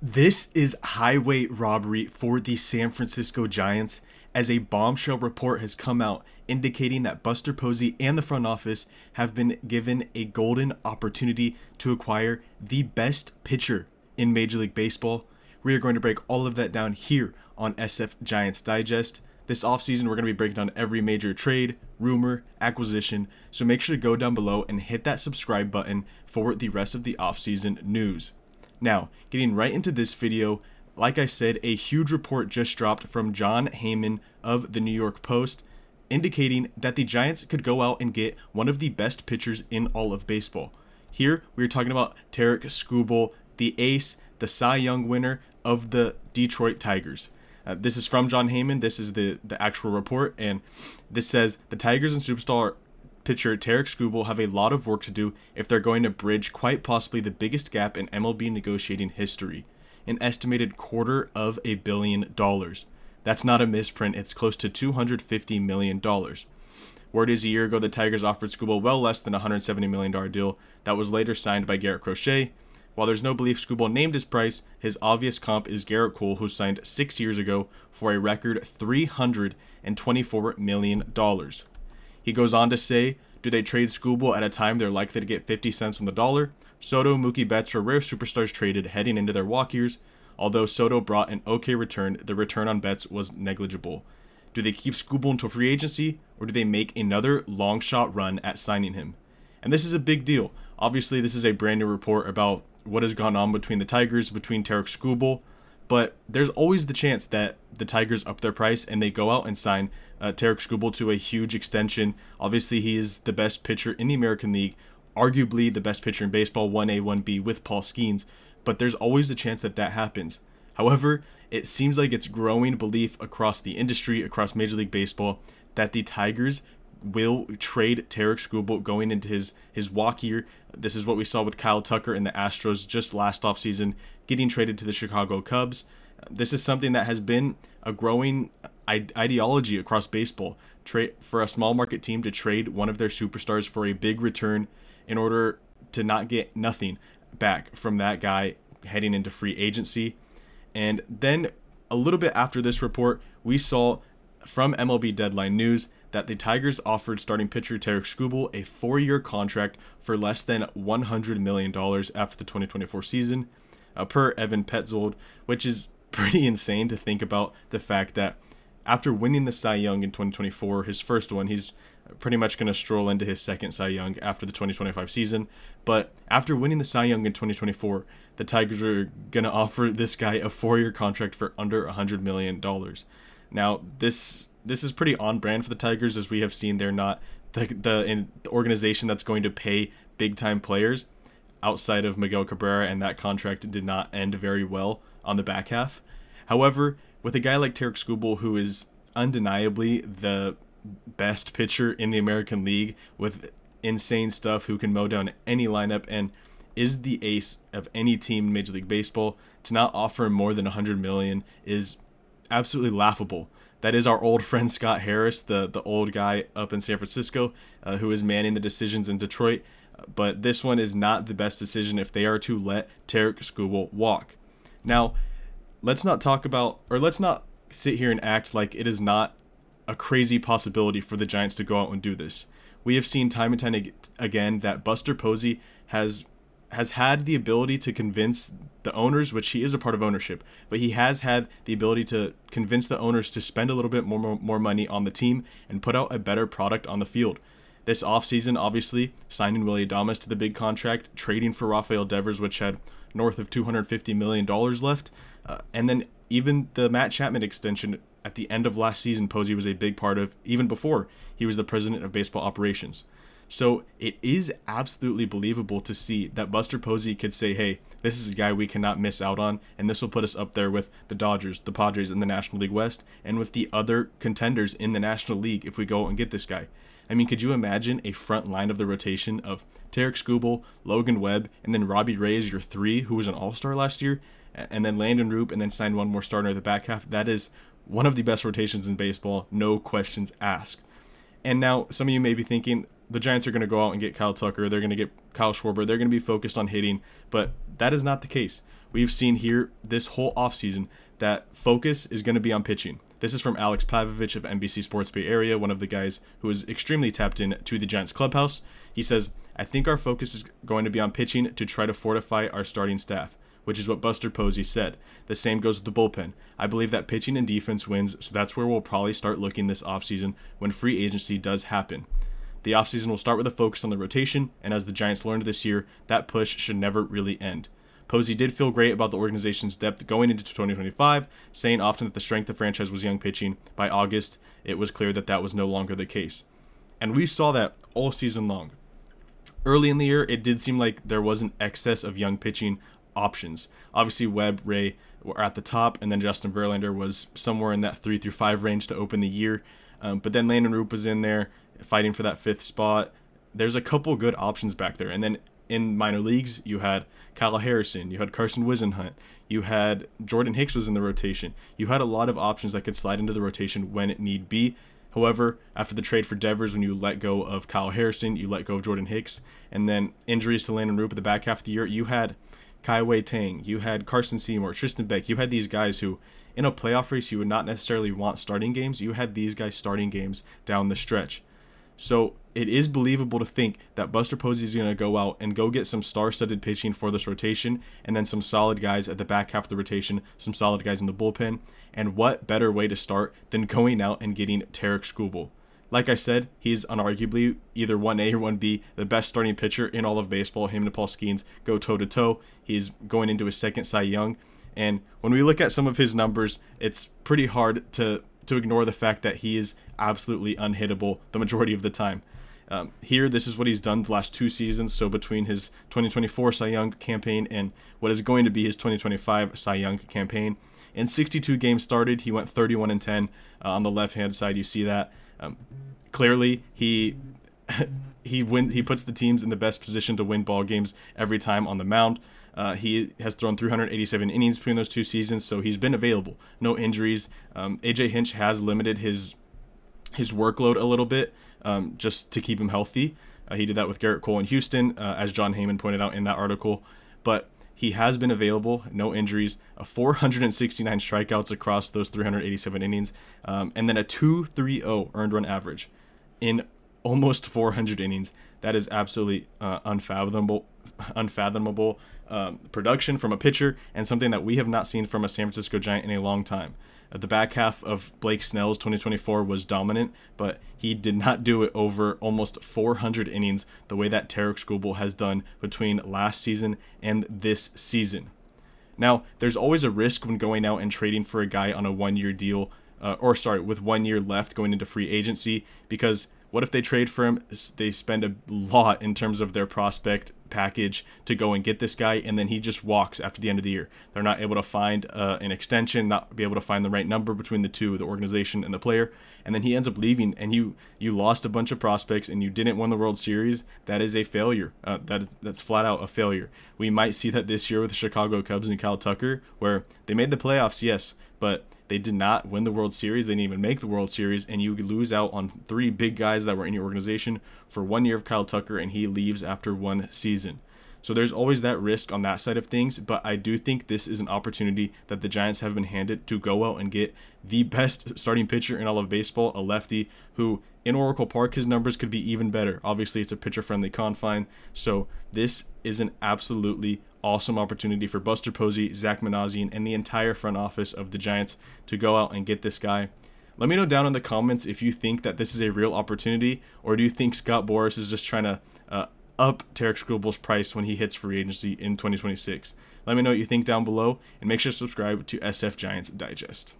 This is highway robbery for the San Francisco Giants, as a bombshell report has come out indicating that Buster Posey and the front office have been given a golden opportunity to acquire the best pitcher in Major League Baseball. We are going to break all of that down here on SF Giants Digest. This offseason, we're going to be breaking down every major trade, rumor, acquisition, so make sure to go down below and hit that subscribe button for the rest of the offseason news. Now, getting right into this video, like I said, a huge report just dropped from Jon Heyman of the New York Post, indicating that the Giants could go out and get one of the best pitchers in all of baseball. Here, we are talking about Tarik Skubal, the ace, the Cy Young winner of the Detroit Tigers. This is from Jon Heyman. This is the actual report, and this says the Tigers and superstar pitcher Tarik Skubal have a lot of work to do if they're going to bridge quite possibly the biggest gap in MLB negotiating history, an estimated $250 million. That's not a misprint, it's close to $250 million. Word is a year ago the Tigers offered Skubal well less than a $170 million deal that was later signed by Garrett Crochet. While there's no belief Skubal named his price, his obvious comp is Garrett Cole, who signed 6 years ago for a record $324 million. He goes on to say, do they trade Skubal at a time they're likely to get 50 cents on the dollar? Soto, Mookie Betts are rare superstars traded heading into their walk years. Although Soto brought an okay return, the return on Betts was negligible. Do they keep Skubal until free agency, or do they make another long shot run at signing him? And this is a big deal. Obviously, this is a brand new report about what has gone on between the Tigers, between Tarik Skubal, but there's always the chance that the Tigers up their price and they go out and sign Tarik Skubal to a huge extension. Obviously, he is the best pitcher in the American League, arguably the best pitcher in baseball, 1A, 1B with Paul Skeens, but there's always the chance that that happens. However, it seems like it's growing belief across the industry, across Major League Baseball, that the Tigers will trade Tarik Skubal going into his walk year. This is what we saw with Kyle Tucker and the Astros just last offseason, getting traded to the Chicago Cubs. This is something that has been a growing ideology across baseball. For a small market team to trade one of their superstars for a big return in order to not get nothing back from that guy heading into free agency. And then a little bit after this report, we saw from MLB Deadline News that the Tigers offered starting pitcher Tarik Skubal a 4-year contract for less than $100 million after the 2024 season, per Evan Petzold, which is pretty insane to think about the fact that after winning the Cy Young in 2024, his first one, he's pretty much going to stroll into his second Cy Young after the 2025 season. But after winning the Cy Young in 2024, the Tigers are going to offer this guy a 4-year contract for under $100 million. Now, this is pretty on brand for the Tigers, as we have seen they're not the organization that's going to pay big-time players outside of Miguel Cabrera, and that contract did not end very well on the back half. However, with a guy like Tarik Skubal, who is undeniably the best pitcher in the American League with insane stuff, who can mow down any lineup and is the ace of any team in Major League Baseball, to not offer him more than $100 million is absolutely laughable. That is our old friend Scott Harris, the old guy up in San Francisco, who is manning the decisions in Detroit. But this one is not the best decision if they are to let Tarik Skubal walk. Now, let's not sit here and act like it is not a crazy possibility for the Giants to go out and do this. We have seen time and time again that Buster Posey has had the ability to convince the owners, which he is a part of ownership, but he has had the ability to convince the owners to spend a little bit more money on the team and put out a better product on the field. This offseason, obviously, signing Willy Adames to the big contract, trading for Rafael Devers, which had north of $250 million left, and then even the Matt Chapman extension at the end of last season, Posey was a big part of, even before he was the president of baseball operations. So it is absolutely believable to see that Buster Posey could say, hey, this is a guy we cannot miss out on, and this will put us up there with the Dodgers, the Padres in the National League West, and with the other contenders in the National League if we go and get this guy. I mean, could you imagine a front line of the rotation of Tarik Skubal, Logan Webb, and then Robbie Ray as your 3, who was an all-star last year, and then Landon Roop, and then sign one more starter at the back half? That is one of the best rotations in baseball, no questions asked. And now some of you may be thinking, the Giants are going to go out and get Kyle Tucker, they're going to get Kyle Schwarber, they're going to be focused on hitting, but that is not the case. we've seen here this whole offseason that focus is going to be on pitching. This is from Alex Pavlovich of NBC Sports Bay Area, one of the guys who is extremely tapped in to the Giants clubhouse. He says, I think our focus is going to be on pitching to try to fortify our starting staff, which is what Buster Posey said. The same goes with the bullpen. I believe that pitching and defense wins, so that's where we'll probably start looking this offseason when free agency does happen. The offseason will start with a focus on the rotation, and as the Giants learned this year, that push should never really end. Posey did feel great about the organization's depth going into 2025, saying often that the strength of the franchise was young pitching. By August, it was clear that that was no longer the case. And we saw that all season long. Early in the year, it did seem like there was an excess of young pitching options. Obviously, Webb, Ray were at the top, and then Justin Verlander was somewhere in that 3 through 5 range to open the year. But then Landon Roop was in there fighting for that 5th spot. There's a couple good options back there. And then in minor leagues, you had Kyle Harrison, you had Carson Wisenhunt, you had Jordan Hicks was in the rotation. You had a lot of options that could slide into the rotation when it need be. However, after the trade for Devers, when you let go of Kyle Harrison, you let go of Jordan Hicks, and then injuries to Landon Roop at the back half of the year, you had Kai Tang, you had Carson Seymour, Tristan Beck, you had these guys who, in a playoff race, you would not necessarily want starting games. You had these guys starting games down the stretch. So it is believable to think that Buster Posey is going to go out and go get some star-studded pitching for this rotation, and then some solid guys at the back half of the rotation, some solid guys in the bullpen. And what better way to start than going out and getting Tarik Skubal? Like I said, he's unarguably either 1A or 1B, the best starting pitcher in all of baseball. Him and Paul Skeens go toe-to-toe. He's going into his 2nd Cy Young. And when we look at some of his numbers, it's pretty hard to ignore the fact that he is absolutely unhittable the majority of the time. Here, this is what he's done the last 2 seasons. So between his 2024 Cy Young campaign and what is going to be his 2025 Cy Young campaign, in 62 games started, he went 31-10. On the left-hand side, you see that. Clearly, he puts the teams in the best position to win ball games every time on the mound. He has thrown 387 innings between those 2 seasons, so he's been available. No injuries. AJ Hinch has limited his workload a little bit just to keep him healthy. He did that with Garrett Cole in Houston, as John Heyman pointed out in that article. But he has been available, no injuries, 469 strikeouts across those 387 innings, and then a 2.30 earned run average in almost 400 innings. That is absolutely unfathomable production from a pitcher, and something that we have not seen from a San Francisco Giant in a long time. The back half of Blake Snell's 2024 was dominant, but he did not do it over almost 400 innings the way that Tarik Skubal has done between last season and this season. Now, there's always a risk when going out and trading for a guy on a 1-year deal, with 1 year left going into free agency, because what if they trade for him? They spend a lot in terms of their prospect package to go and get this guy, and then he just walks after the end of the year. They're not able to find an extension, not be able to find the right number between the two, the organization and the player, and then he ends up leaving, and you lost a bunch of prospects, and you didn't win the World Series. That is a failure. That's flat out a failure. We might see that this year with the Chicago Cubs and Kyle Tucker, where they made the playoffs, yes, but they did not win the World Series. They didn't even make the World Series, and you lose out on 3 big guys that were in your organization for 1 year of Kyle Tucker, and he leaves after 1 season. So there's always that risk on that side of things, but I do think this is an opportunity that the Giants have been handed to go out and get the best starting pitcher in all of baseball, a lefty who in Oracle Park, his numbers could be even better. Obviously, it's a pitcher-friendly confine, so this is an absolutely awesome opportunity for Buster Posey, Zach Manassian, and the entire front office of the Giants to go out and get this guy. Let me know down in the comments if you think that this is a real opportunity, or do you think Scott Boras is just trying to up Tarik Skubal's price when he hits free agency in 2026. Let me know what you think down below, and make sure to subscribe to SF Giants Digest.